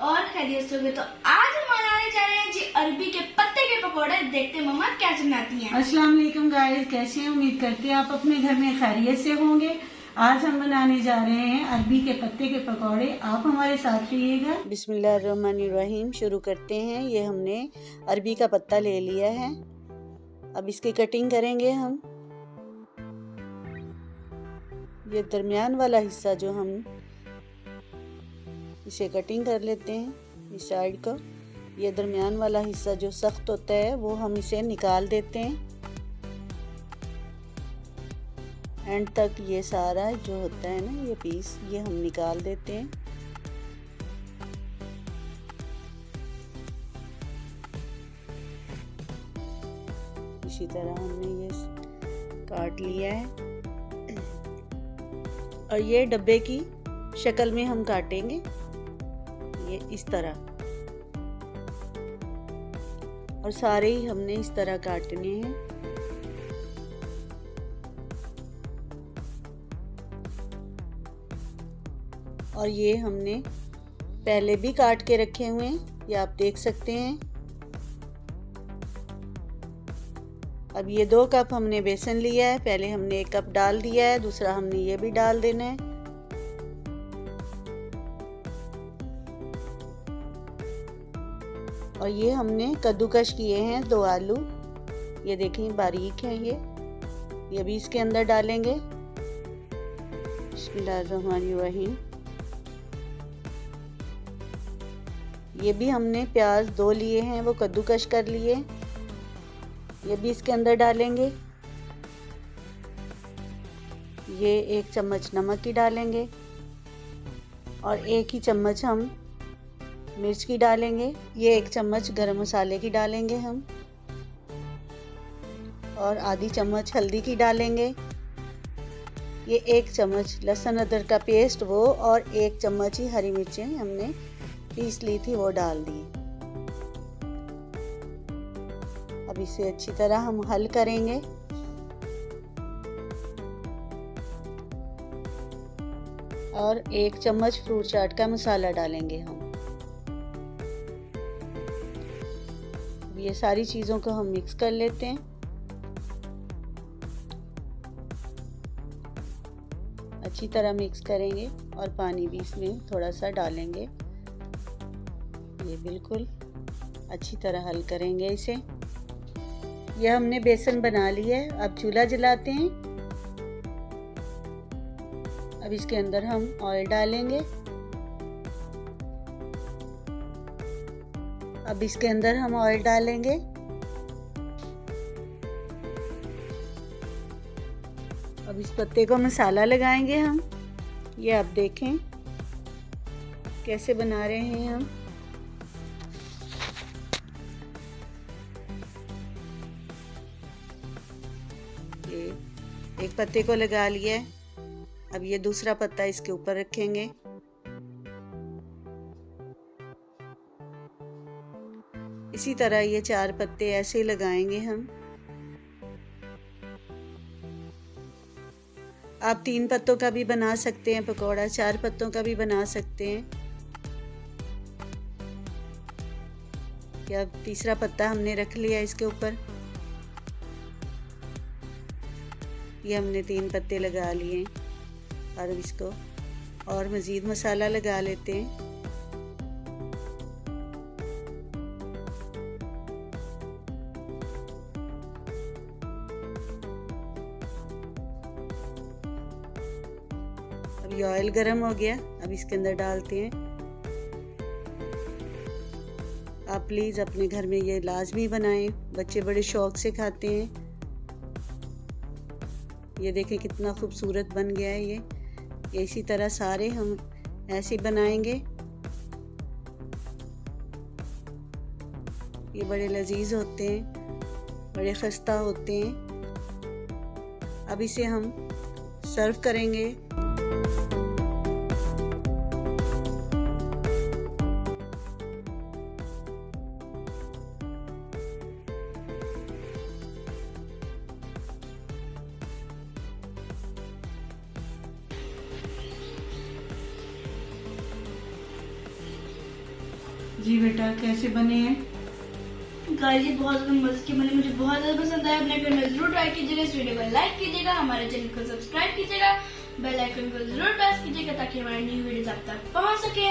और खैरियत से होंगे। तो आज हम बनाने जा रहे हैं जी अरबी के पत्ते के पकौड़े। देखते हैं मम्मा कैसे बनाती हैं। अस्सलाम वालेकुम गाइस, कैसे हैं? उम्मीद करते हैं आप अपने घर में खैरियत से होंगे। आज हम बनाने जा रहे हैं अरबी के पत्ते के पकौड़े। आप हमारे साथ रहिएगा। बिस्मिल्लाहिर्रहमानिर्रहीम। शुरू करते हैं। ये हमने अरबी का पत्ता ले लिया है। अब इसकी कटिंग करेंगे हम। ये दरमियान वाला हिस्सा जो हम इसे कटिंग कर लेते हैं, इस साइड को। ये दरमियान वाला हिस्सा जो सख्त होता है वो हम इसे निकाल देते हैं। एंड तक ये सारा जो होता है ना, ये पीस, ये हम निकाल देते हैं। इसी तरह हमने ये काट लिया है और ये डब्बे की शक्ल में हम काटेंगे, ये इस तरह। और सारे ही हमने इस तरह काटने हैं। और ये हमने पहले भी काट के रखे हुए हैं, ये आप देख सकते हैं। अब ये 2 कप हमने बेसन लिया है। पहले हमने 1 कप डाल दिया है, दूसरा हमने ये भी डाल देना है। और ये हमने कद्दूकश किए हैं 2 आलू, ये देखें बारीक हैं ये भी इसके अंदर डालेंगे। बिस्मिल्लाहिर्रहमानिर्रहीम। ये भी हमने प्याज 2 लिए हैं, वो कद्दूकश कर लिए, ये भी इसके अंदर डालेंगे। ये 1 चम्मच नमक की डालेंगे और 1 ही चम्मच हम मिर्च की डालेंगे। ये 1 चम्मच गरम मसाले की डालेंगे हम, और आधी चम्मच हल्दी की डालेंगे। ये 1 चम्मच लहसुन अदरक का पेस्ट वो, और 1 चम्मच ही हरी मिर्चें हमने पीस ली थी, वो डाल दी। अब इसे अच्छी तरह हम हल करेंगे। और 1 चम्मच फ्रूट चाट का मसाला डालेंगे हम। ये सारी चीज़ों को हम मिक्स कर लेते हैं। अच्छी तरह मिक्स करेंगे और पानी भी इसमें थोड़ा सा डालेंगे। ये बिल्कुल अच्छी तरह हल करेंगे इसे। यह हमने बेसन बना लिया है। अब चूल्हा जलाते हैं। अब इसके अंदर हम ऑयल डालेंगे। अब इसके अंदर हम ऑयल डालेंगे। अब इस पत्ते को मसाला लगाएंगे हम। ये आप देखें कैसे बना रहे हैं हम। ये 1 पत्ते को लगा लिया है। अब ये दूसरा पत्ता इसके ऊपर रखेंगे। इसी तरह ये 4 पत्ते ऐसे लगाएंगे हम। आप 3 पत्तों का भी बना सकते हैं पकौड़ा, 4 पत्तों का भी बना सकते हैं। या तीसरा पत्ता हमने रख लिया इसके ऊपर। ये हमने 3 पत्ते लगा लिए और इसको और मज़ीद मसाला लगा लेते हैं। अब ये ऑयल गरम हो गया, अब इसके अंदर डालते हैं। आप प्लीज़ अपने घर में ये लाजमी बनाएं, बच्चे बड़े शौक से खाते हैं। ये देखें कितना खूबसूरत बन गया है ये इसी तरह सारे हम ऐसे बनाएंगे। ये बड़े लजीज होते हैं, बड़े खस्ता होते हैं। अब इसे हम सर्व करेंगे। जी बेटा, कैसे बने हैं? गाइस ये बहुत ज्यादा मजे के बने, मुझे बहुत ज्यादा पसंद आया। अपने घर में जरूर ट्राई कीजिएगा, इस वीडियो को लाइक कीजिएगा, हमारे चैनल को सब्सक्राइब कीजिएगा, बेल आइकन को जरूर प्रेस कीजिएगा ताकि हमारी न्यू वीडियोस आप तक पहुंच सके।